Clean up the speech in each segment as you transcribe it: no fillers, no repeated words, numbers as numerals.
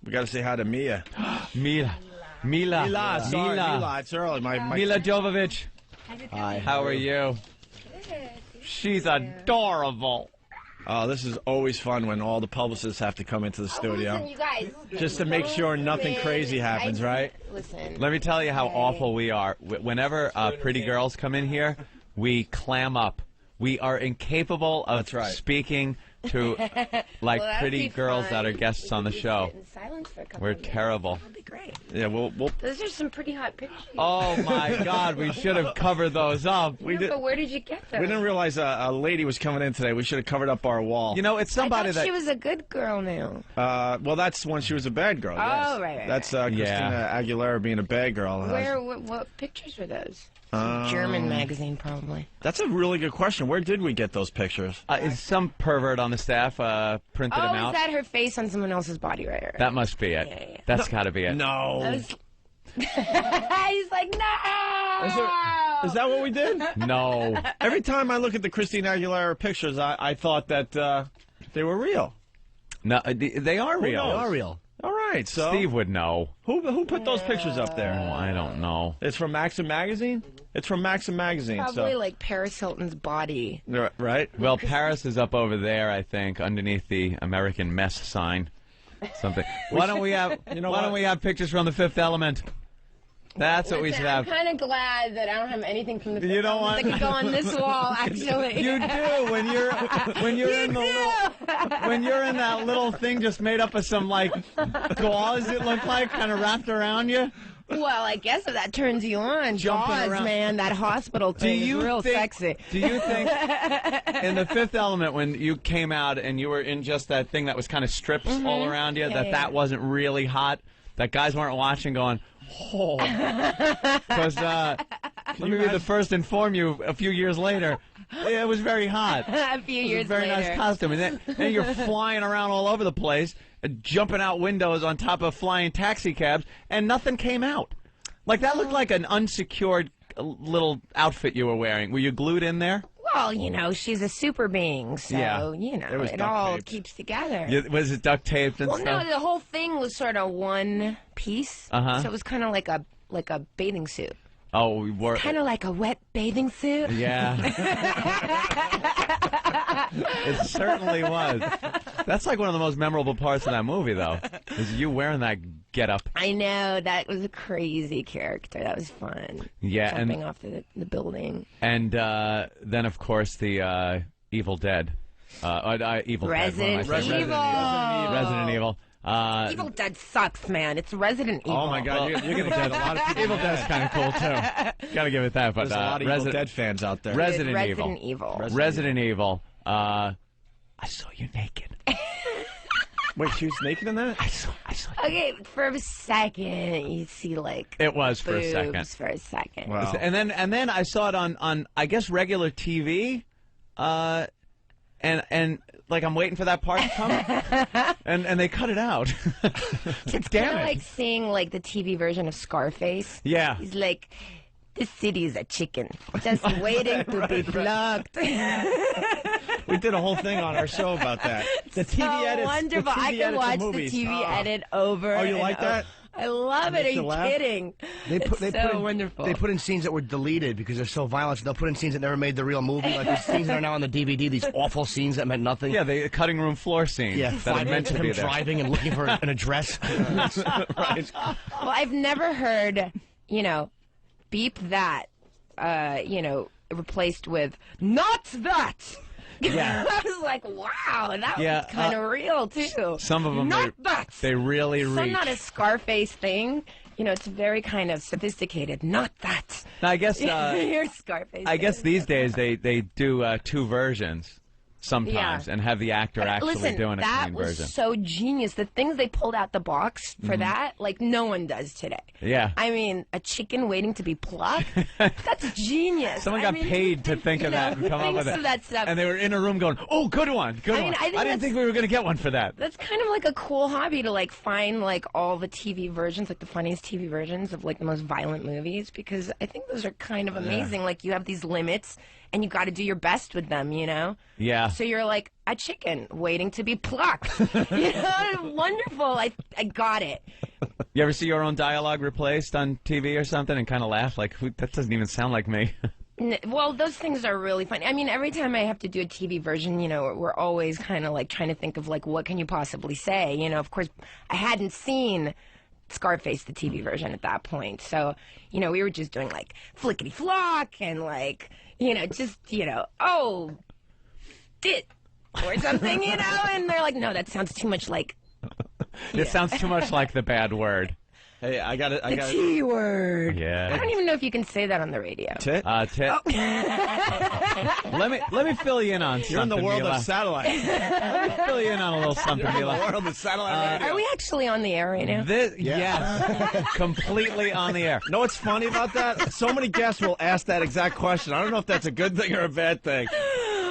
We got to say hi to Milla. Milla. Milla. It's early. Milla Jovovich. Hi. How are you? Good. She's adorable. Oh, this is always fun when all the publicists have to come into the studio. Listen, you guys. Just to make sure nothing crazy happens, right? Listen. Let me tell you how awful we are. Whenever pretty girls come in here, we clam up. We are incapable of speaking to like pretty girls that are guests on the show. We're terrible. That'll be great. Yeah, we'll Those are some pretty hot pictures. Oh my God, we should have covered those up. But where did you get those? We didn't realize a lady was coming in today. We should have covered up our wall. You know, it's somebody I thought that she was a good girl now. Well, that's when she was a bad girl. Yes. Oh, right. That's Christina Aguilera being a bad girl. What pictures were those? Some German magazine, probably. That's a really good question. Where did we get those pictures? is some pervert on the staff printed them out. Is that her face on someone else's body, right? That must be it. Yeah. That's got to be it. No. He's like, no! Is that what we did? No. Every time I look at the Christina Aguilera pictures, I thought that they were real. No, they are real. They are real. All right, so Steve would know. Who put those pictures up there? Oh, I don't know. It's from Maxim Magazine? It's from Maxim Magazine. Probably like Paris Hilton's body. Right? Well, Paris is up over there, I think, underneath the American mess sign. Something. Why don't we have? Why don't we have pictures from The Fifth Element? That's what we should have. I'm kind of glad that I don't have anything from the You don't want that could go on this wall. Actually, you do when you're in the when you're in that little thing just made up of some like gauze. It looked like kind of wrapped around you. Well, I guess if that turns you on, Jumping gauze, around. man, that hospital thing is real sexy. Do you think in The Fifth Element when you came out and you were in just that thing that was kind of strips all around you, that wasn't really hot? That guys weren't watching going, oh. Because let me be the first to inform you a few years later, it was very hot. A few years very later. Nice costume. And then you're flying around all over the place, jumping out windows on top of flying taxi cabs, and nothing came out. Like, that looked like an unsecured little outfit you were wearing. Were you glued in there? Well, you know, she's a super being, so, you know, it all keeps together. Was it duct taped and stuff? Well, no, the whole thing was sort of one piece, so it was kind of like a bathing suit. Oh, we were Kind of like a wet bathing suit. Yeah. It certainly was. That's like one of the most memorable parts of that movie, though, is you wearing that getup. I know, that was a crazy character. That was fun. Yeah, jumping off the building. And then, of course, the Evil Dead. Resident Evil. Evil Dead sucks, man. It's Resident Evil. Oh my God, you're gonna get a lot of people. Evil Dead's kind of cool too. Gotta give it that. But there's a lot of Evil Dead fans out there. Resident Evil. I saw you naked. Wait, she was naked in that? I saw you. Okay, for a second, you see like it was for a second. For a second. Wow. And then I saw it on I guess regular TV, and like I'm waiting for that part to come, and they cut it out. It's kind of like seeing like the TV version of Scarface. Yeah. He's like, this city is a chicken, just waiting to be plucked. We did a whole thing on our show about that. The TV so edits. wonderful. The TV I can edits watch of movies. the TV edit over. Oh, you and like that? I love it. Are you kidding? It's so wonderful. They put in scenes that were deleted because they're so violent. So they'll put in scenes that never made the real movie. Like these scenes that are now on the DVD. These awful scenes that meant nothing. Yeah, the cutting room floor scene. Yeah, that are meant to be there. Driving and looking for an address. Right. Well, I've never heard, beep that, replaced with not that. Yeah. I was like, wow, that was kind of real too. Some of them, not that. They really reach. It's not a Scarface thing. It's very kind of sophisticated. Not that. Now, I guess You're Scarface. I guess these days they do two versions sometimes and have the actor actually doing a clean version. That was so genius. The things they pulled out the box for that, like no one does today. Yeah. I mean, a chicken waiting to be plucked? That's genius. Someone got paid to think of that and come up with it. That stuff. And they were in a room going, oh, good one, good one. I didn't think we were going to get one for that. That's kind of like a cool hobby to like find like all the TV versions, like the funniest TV versions of like the most violent movies, because I think those are kind of amazing. Like you have these limits and you got to do your best with them, you know? Yeah. So you're like a chicken waiting to be plucked. You know, wonderful. I got it. You ever see your own dialogue replaced on TV or something and kind of laugh like, that doesn't even sound like me? Well, those things are really funny. I mean, every time I have to do a TV version, you know, we're always kind of like trying to think of like, what can you possibly say? You know, of course, I hadn't seen Scarface, the TV version at that point. So, you know, we were just doing like flickety flock and like, you know, just, you know, oh, dit or something, you know, and they're like, no, that sounds too much like. It sounds too much like the bad word. Hey, I got it. The T word. Yeah. I don't even know if you can say that on the radio. Tit? Tit. Oh. Let me fill you in on something. You're in the world Milla. of satellite. Let me fill you in on a little something, Milla. The world of satellite radio. Are we actually on the air right now? Yes. Completely on the air. Know what's funny about that? So many guests will ask that exact question. I don't know if that's a good thing or a bad thing.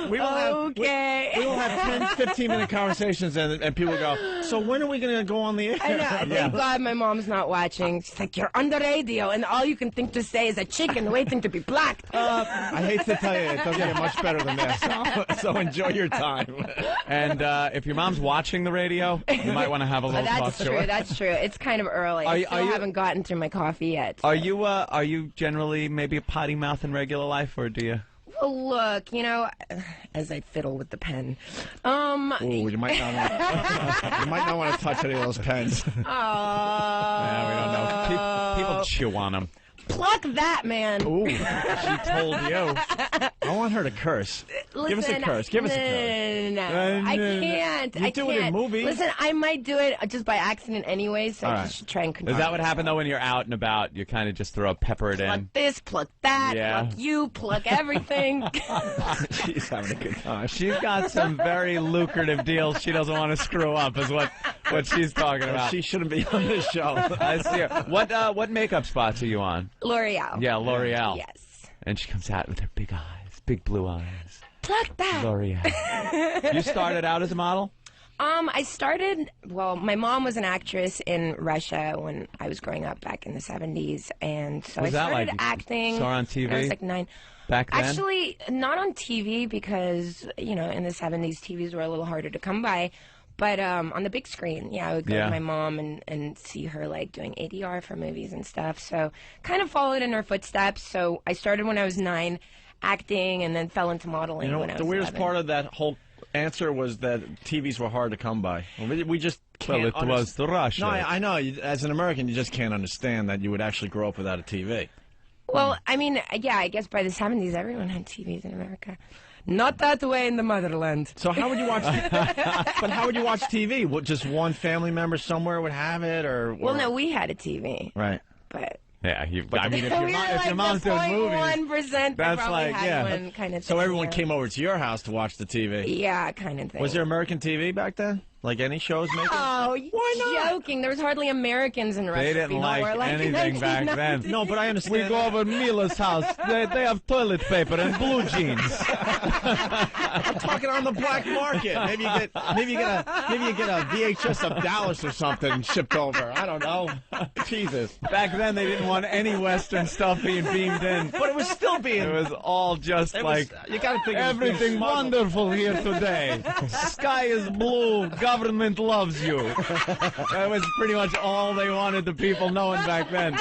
We will Okay. we will have 10, 15-minute conversations, and people go, so when are we going to go on the air? I know. Thank God my mom's not watching. She's like, you're on the radio, and all you can think to say is a chicken waiting to be plucked. I hate to tell you, it doesn't get much better than this. So enjoy your time. And if your mom's watching the radio, you might want to have a little talk That's to true. her. That's true. It's kind of early. I still haven't gotten through my coffee yet. Are you generally maybe a potty mouth in regular life, or do you? Well, look, you know, as I fiddle with the pen. Ooh, you might not want to touch any of those pens. Yeah, we don't know. People chew on them. Pluck that, man. Ooh, She told you. I want her to curse. Listen, Give us a curse. Give us a curse. No, I can't. You I do can't. it in movies. Listen, I might do it just by accident anyway, so I just should try and control. Is that what happened though when you're out and about? You kind of just pepper it Pluck in. this, pluck that, Yeah. pluck you, pluck everything. She's having a good time. She's got some very lucrative deals she doesn't want to screw up, is what she's talking about. She shouldn't be on this show. I see her. What makeup spots are you on? L'Oreal. Yeah, L'Oreal. Yes. And she comes out with her big eyes, big blue eyes. Pluck that. L'Oreal. You started out as a model? Well, my mom was an actress in Russia when I was growing up back in the 70s, and so What was I that started like? acting. Saw her on TV? When I was like 9. Back then? Actually, not on TV because, you know, in the 70s, TVs were a little harder to come by. But on the big screen, yeah, I would go with my mom and see her, like, doing ADR for movies and stuff. So kind of followed in her footsteps. So I started when I was 9, acting, and then fell into modeling when I was the weirdest 11. part of that whole answer was that TVs were hard to come by. We just can't. Well, it was the Russia. No, I know. As an American, you just can't understand that you would actually grow up without a TV. Well, I mean, yeah, I guess by the 70s, everyone had TVs in America. Not that way in the motherland. So how would you watch? But how would you watch TV? What, just one family member somewhere would have it, or? Well, no, we had a TV. Right. But Yeah, I mean, if your mom's the doing movies, 0.1%, that's probably like, had yeah. one kind of So thing, everyone yeah. came over to your house to watch the TV. Yeah, kind of thing. Was there American TV back then? Like any shows making? Oh, Why not? joking. There was hardly Americans in Russia. they didn't people like were like anything back then. No, but I understand. We go over Milla's house. They have toilet paper and blue jeans. I'm talking on the black market. Maybe you get a VHS of Dallas or something shipped over. I don't know. Jesus. Back then, they didn't want any Western stuff being beamed in. But it was still being. It was all just like, you got to think it was being everything smuggled. wonderful here today. Sky is blue. Government loves you. That was pretty much all they wanted the people knowing back then.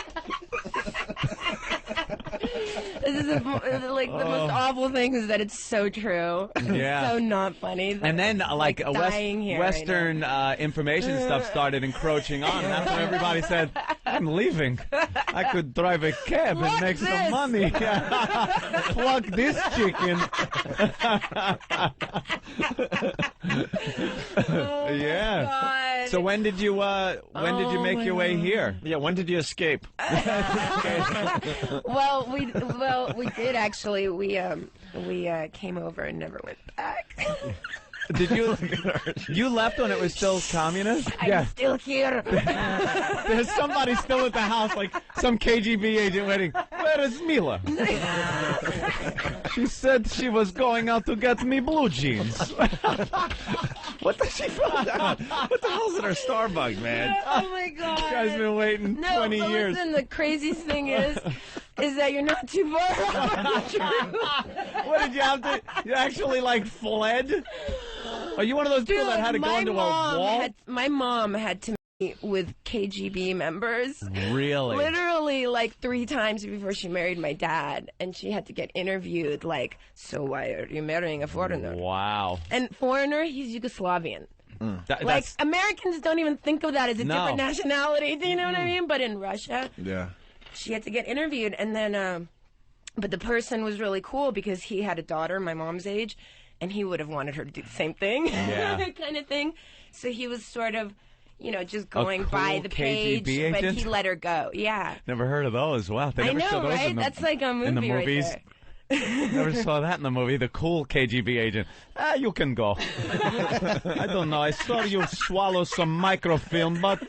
This is like the most awful thing is that it's so true. Yeah. It's so not funny. And then, like, dying here right Western information stuff started encroaching on. And that's when everybody said, I'm leaving. I could drive a cab and make some money. Pluck this chicken. Yeah. God. So when did you make your way here? Yeah, when did you escape? Well, we did actually. We came over and never went back. Did you left when it was still communist? I'm still here. There's somebody still at the house, like some KGB agent waiting. Where is Milla? She said she was going out to get me blue jeans. What the she found out? What the hell's in her Starbucks, man? Oh my God. This guy's been waiting 20 but years. Listen, the craziest thing is, is that you're not too far off the truth. What did you have to? You actually like fled? Are you one of those people that had to go into a wall? My mom had to meet with KGB members. Really? Literally like 3 times before she married my dad, and she had to get interviewed. Like, so why are you marrying a foreigner? Wow. And foreigner, he's Yugoslavian. Like, That's, Americans don't even think of that as a different nationality. Do you know what I mean? But in Russia, Yeah. she had to get interviewed, and then, but the person was really cool because he had a daughter my mom's age, and he would have wanted her to do the same thing, kind of thing. So he was sort of, you know, just going cool by the page, KGB but agent? he let her go. Yeah. never heard of those. Wow. They I never show know, those right? That's like a movie in the movies. right there. Never saw that in the movie. The cool KGB agent. You can go. I don't know. I saw you swallow some microfilm, but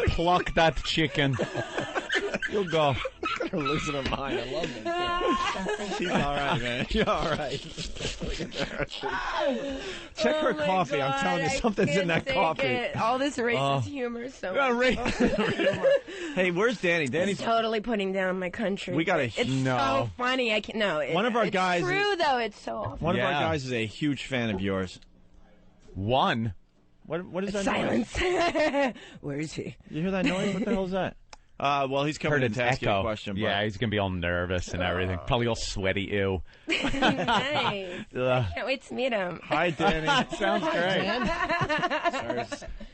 pluck that chicken. You go. Listen to mine. I love it. She's all right, man. You're all right. Check her my coffee. God, I'm telling you, I something's in can't that take coffee. it. All this racist humor. So Hey, where's Danny? Danny's totally putting down my country. We got a- It's No. so funny. I can't. No. One of our it's guys True though. It's so awful. one of our Yeah. guys is a huge fan of yours. One. What is that noise? Silence. Where is he? You hear that noise? What the hell is that? Well, he's coming Heard in an to ask you a echo. question. But Yeah, he's gonna be all nervous and everything. Probably all sweaty. Ew. Nice. Ugh. Can't wait to meet him. Hi, Danny. Sounds great.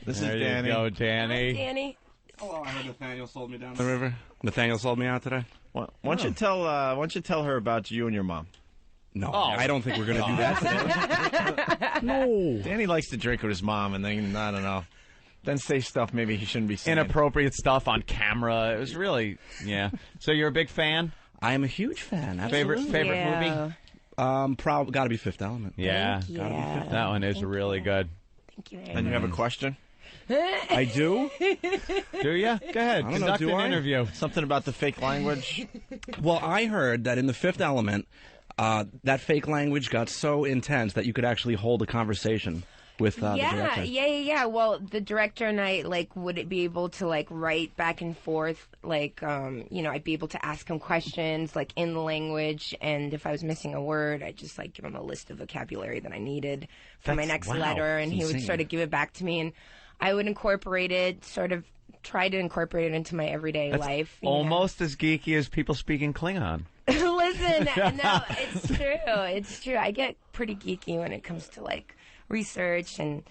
This is There Danny. you go, Hi, Danny. Danny. Hello, I heard Nathaniel sold me down the river. Nathaniel sold me out today? Why don't you tell her about you and your mom? No, Oh. I don't think we're going to do that today. No. Danny likes to drink with his mom, and then I don't know. Then say stuff maybe he shouldn't be saying. Inappropriate stuff on camera. It was really, yeah. So you're a big fan? I am a huge fan. Absolutely. Favorite movie? Probably got to be Fifth Element. Yeah. Yeah. That one is really good. Thank you very And you much. have a question? I do. Do you? Go ahead. don't know, Conduct do an I? interview. Something about the fake language? Well, I heard that in the Fifth Element, that fake language got so intense that you could actually hold a conversation with the director. Yeah. Well, the director and I, like, would be able to, like, write back and forth, like, you know, I'd be able to ask him questions, like, in the language, and if I was missing a word, I'd just, like, give him a list of vocabulary that I needed for my next Wow. letter, and he would insane. sort of give it back to me, and I would incorporate it, sort of try to incorporate it into my everyday life. you know. Almost as geeky as people speaking Klingon. Listen, no, it's true. It's true. I get pretty geeky when it comes to like research and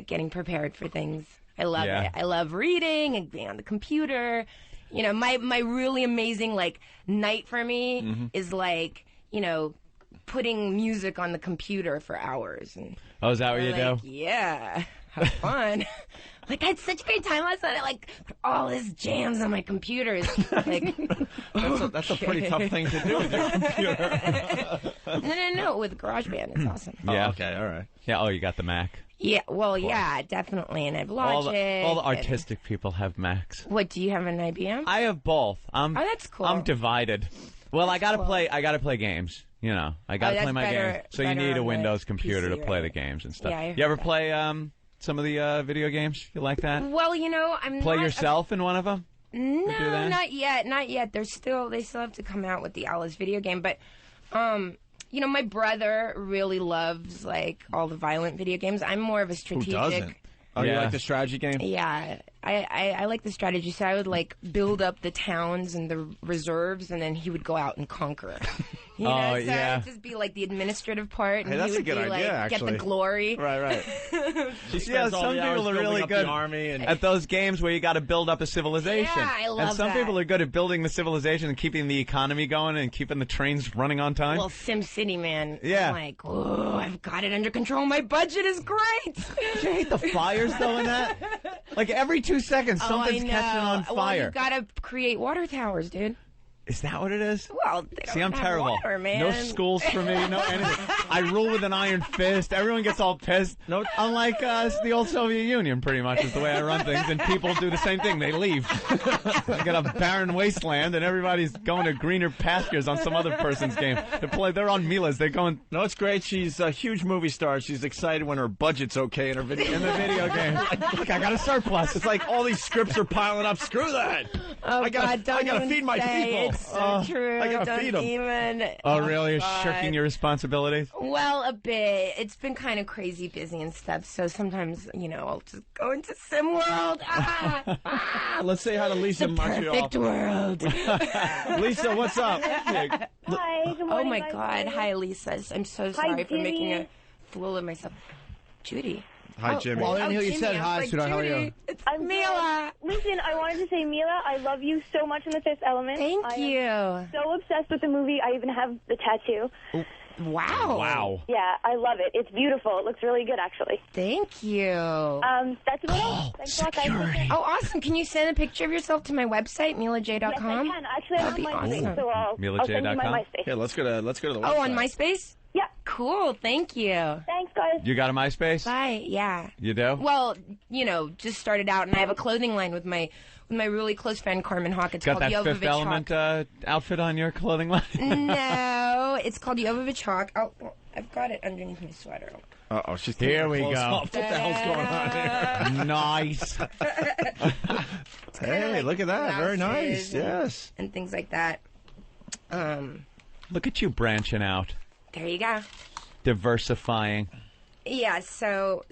getting prepared for things. I love Yeah. it. I love reading and being on the computer. You know, my really amazing like night for me is like, you know, putting music on the computer for hours. And Oh, is that what you like, do? yeah, have fun. Like, I had such a great time last night. I like put all his jams on my computer. It's like, That's a pretty tough thing to do with your computer. no, with GarageBand, it's awesome. Yeah. Oh, okay, all right. Yeah. Oh, you got the Mac. Yeah, well, yeah, definitely, and I have All Logic. the and- artistic people have Macs. What, do you have an IBM? I have both. Oh, that's cool. I'm divided. Well, I gotta cool. play. I gotta play games. You know, I gotta that's play my better- games. So you better need on a the Windows computer to PC, play the right? games and stuff. Yeah, I you ever heard play some of the video games? You like that? Well, you know, I'm Play not yourself in one of them? No, do that? not yet. They still have to come out with the Alice video game, but you know, my brother really loves like all the violent video games. I'm more of a Who strategic. doesn't? Oh, you Yeah. like the strategy game? Yeah, I like the strategy. So I would like build up the towns and the reserves, and then he would go out and conquer. You know, Oh, so yeah. I'd just be like the administrative part, and Hey, that's he a would good be idea, like get actually. the glory. Right, right. She spends Yeah, all some the hours people are building really up good the army and at those games where you got to build up a civilization. Yeah, I love And some that. people are good at building the civilization and keeping the economy going and keeping the trains running on time. Well, SimCity, man. Yeah. I'm like, oh, I've got it under control. My budget is great. Do you hate the fires though in that? Like every 2 seconds, something's oh, I know. catching on Well, fire. you gotta create water towers, dude. Is that what it is? Well, they See, don't I'm have terrible. water, man. No schools for me, no anything. I rule with an iron fist. Everyone gets all pissed. No, unlike the old Soviet Union, pretty much is the way I run things, and people do the same thing. They leave. I got a barren wasteland, and everybody's going to greener pastures on some other person's game. They're on Milla's. They're going. No, it's great. She's a huge movie star. She's excited when her budget's okay in her video In the video game. Look, I got a surplus. It's like all these scripts are piling up. Screw that. Oh, I gotta don't feed my say people. It's so true. I gotta Don't feed 'em. even. Oh, really? You're God. shirking your responsibilities? Well, a bit. It's been kind of crazy busy and stuff, so sometimes, I'll just go into Sim World. Let's say hi to Lisa in Montreal. Perfect world. Lisa, what's up? Hi, good Oh, morning. my guys. God. Hi, Lisa. I'm so sorry for making Jimmy. a fool of myself. Judy. Hi, Jimmy. Well, I didn't hear you Jimmy. said I was hi, like, sweetheart. How are you? Judy, It's I'm Milla. Listen, I wanted to say, Milla, I love you so much in The Fifth Element. Thank I you. am so obsessed with the movie. I even have the tattoo. Wow. Wow. Yeah, I love it. It's beautiful. It looks really good, actually. Thank you. That's about all. Thanks a lot, guys. security. Oh, awesome. Can you send a picture of yourself to my website, MillaJ.com? Yes, I can. Actually, I'm on That'd be MySpace, awesome. so I'll send you MillaJ.com? my MySpace. Yeah, let's go to the website. Oh, on MySpace? Yeah. Cool. Thank you. Thanks, guys. You got a MySpace? Bye. Yeah. You do? Well, just started out, and I have a clothing line with my really close friend Carmen Hawk. It's Got called that Jovovich Fifth Element Hawk. outfit on your clothing line? No, it's called Jovovich Hawk. Oh, I've got it underneath my sweater. Uh-oh, she's Here taking her we clothes go. off. What the hell's going on here? Nice. Hey, look at that. Very nice. blouses and- Yes. And things like that. Look at you branching out, There you go. diversifying. Yeah. So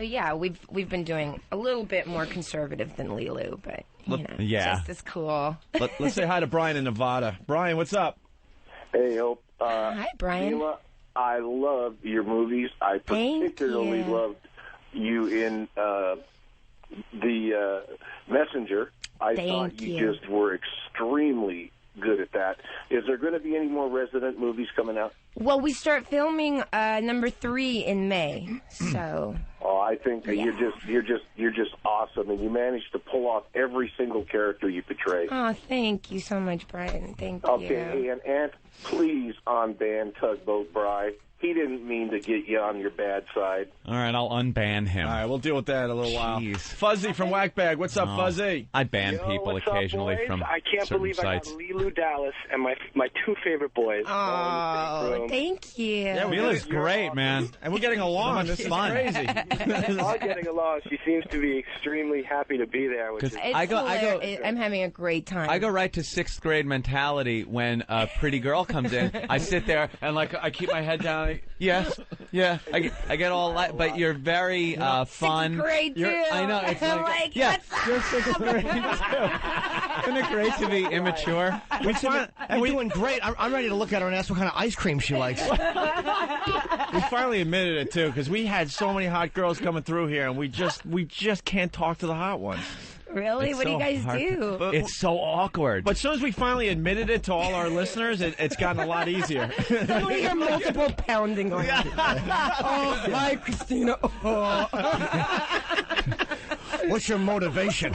yeah, we've been doing a little bit more conservative than Lilu, but yeah. just as cool. Let's say hi to Brian in Nevada. Brian, what's up? Hey, Hope. Hi, Brian. Milla, I love your movies. I Thank particularly you. loved you in the Messenger. I Thank thought you you. just were extremely good at that. Is there going to be any more Resident movies coming out? Well, we start filming number 3 in May, so Oh, I think that Yeah. you're just awesome, and you managed to pull off every single character you portray. oh, thank you so much, Brian. Thank Okay, you. and Aunt, please unban Tugboat Bry. He didn't mean to get you on your bad side. All right, I'll unban him. All right, we'll deal with that in a little while. Jeez. Fuzzy from Whackbag. What's up, Oh, Fuzzy? I ban Yo, people what's up, occasionally boys? from I can't certain believe sites. I got Lilu Dallas and my two favorite boys. all in the same room. Thank you. Yeah, Mila's You're great, awesome. man. And we're getting along. This is fun. crazy. All getting along. She seems to be extremely happy to be there. Which is, It's I go- hilarious. I'm having a great time. I go right to 6th grade mentality when a pretty girl comes in. I sit there and I keep my head down. Yes, yeah. I get all but you're very fun. Great too. I know. It's I'm like, like, yeah, what's you're 6th grade too. Isn't it great to be immature? We're doing great. I'm ready to look at her and ask what kind of ice cream she likes. We finally admitted it too, because we had so many hot girls coming through here, and we just can't talk to the hot ones. Really? It's What do you so guys hard do? to- It's so awkward. But as soon as we finally admitted it to all our listeners, it's gotten a lot easier. What are your multiple pounding on? Oh, hi, Christina. Oh. What's your motivation?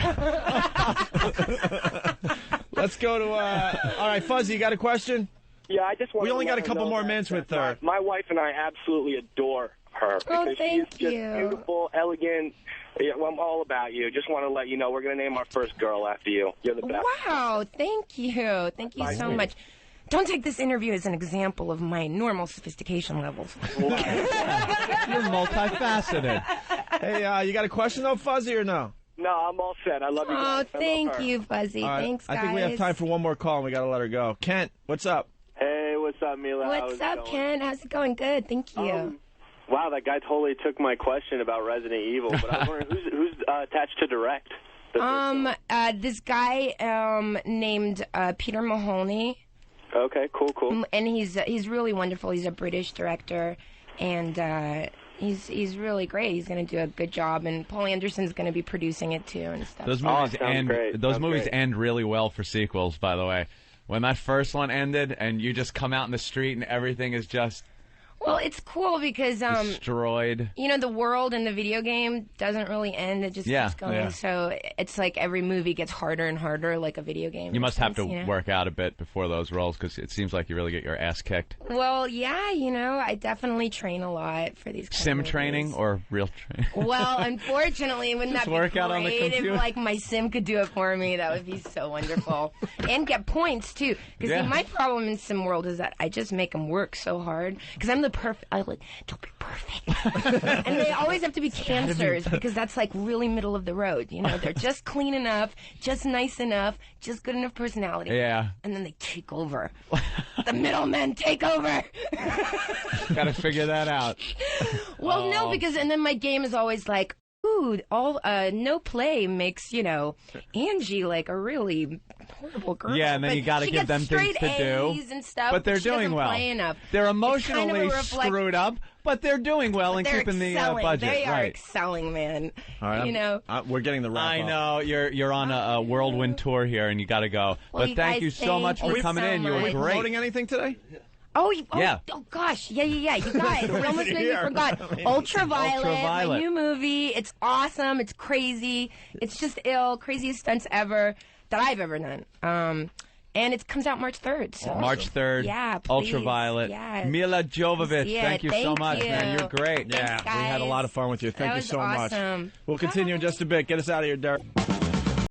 Let's go to. All right, Fuzzy, you got a question? yeah, I just want. We only got a to couple know more that- minutes with that her. My wife and I absolutely adore her Oh, because thank she's just you. beautiful, elegant. Yeah, well, I'm all about you. Just want to let you know we're going to name our first girl after you. You're the best. Wow, thank you. Thank you so much. Don't take this interview as an example of my normal sophistication levels. You're multifaceted. Hey, you got a question though, Fuzzy, or no? No, I'm all set. I love you Oh, guys. I love thank her. you, Fuzzy. All right, Thanks, guys. I think we have time for one more call, and we got to let her go. Kent, what's up? Hey, what's up, Milla? How's What's it up, going? Ken? How's it going? Good, thank you. Wow, that guy totally took my question about Resident Evil. But I was wondering who's attached to direct. This guy named Peter Mahoney, Okay, cool. and he's really wonderful. He's a British director, and he's really great. He's going to do a good job, and Paul Anderson's going to be producing it too and stuff. Those movies sounds end. great. Those Sounds movies great. end really well for sequels. By the way, when that first one ended, and you just come out in the street and everything is just Well, it's cool because Destroyed. you know, the world in the video game doesn't really end. It just keeps going. Yeah. So it's like every movie gets harder and harder, like a video game. You must have to you know? work out a bit before those roles because it seems like you really get your ass kicked. Well, yeah, you know, I definitely train a lot for these kind Sim of training movies. or real training? Well, unfortunately, wouldn't that be work out on the great if computer. like my sim could do it for me? That would be so wonderful, and get points too. Because Yeah. my problem in Sim World is that I just make them work so hard. Because I'm the perfect. I like don't be perfect, and they always have to be cancers because that's like really middle of the road. You know, they're just clean enough, just nice enough, just good enough personality. Yeah. And then they take over. The middlemen take over. Got to figure that out. Well, no, because and then my game is always like, ooh, no play makes, you know, Angie like a really horrible girl. Yeah, and then But you got to she give gets them things straight to do. A's and stuff, But they're she doing doesn't well. Play enough. They're It's emotionally kind of a screwed up, but they're doing well and They're keeping the excelling. budget. They are right. excelling, man. All right, you know. we're getting the wrap I up. know you're on a whirlwind tour here, and you got to go. Well, but you thank guys, you so much thank for you coming so in. You were much. great. Promoting anything today? Oh, Yeah. oh gosh, yeah. You guys, we almost made me Here. forgot. Ultraviolet, Ultraviolet. my new movie. It's awesome. It's crazy. It's just ill. Craziest stunts ever that I've ever done. And it comes out March 3rd. So. March 3rd. Yeah, please. Ultraviolet. Yeah. Milla Jovovich, Yeah, thank you so thank much, you. man. You're great. Thanks, We had a lot of fun with you. Thank That you was so much. awesome. We'll continue in just a bit. Get us out of here, Derek.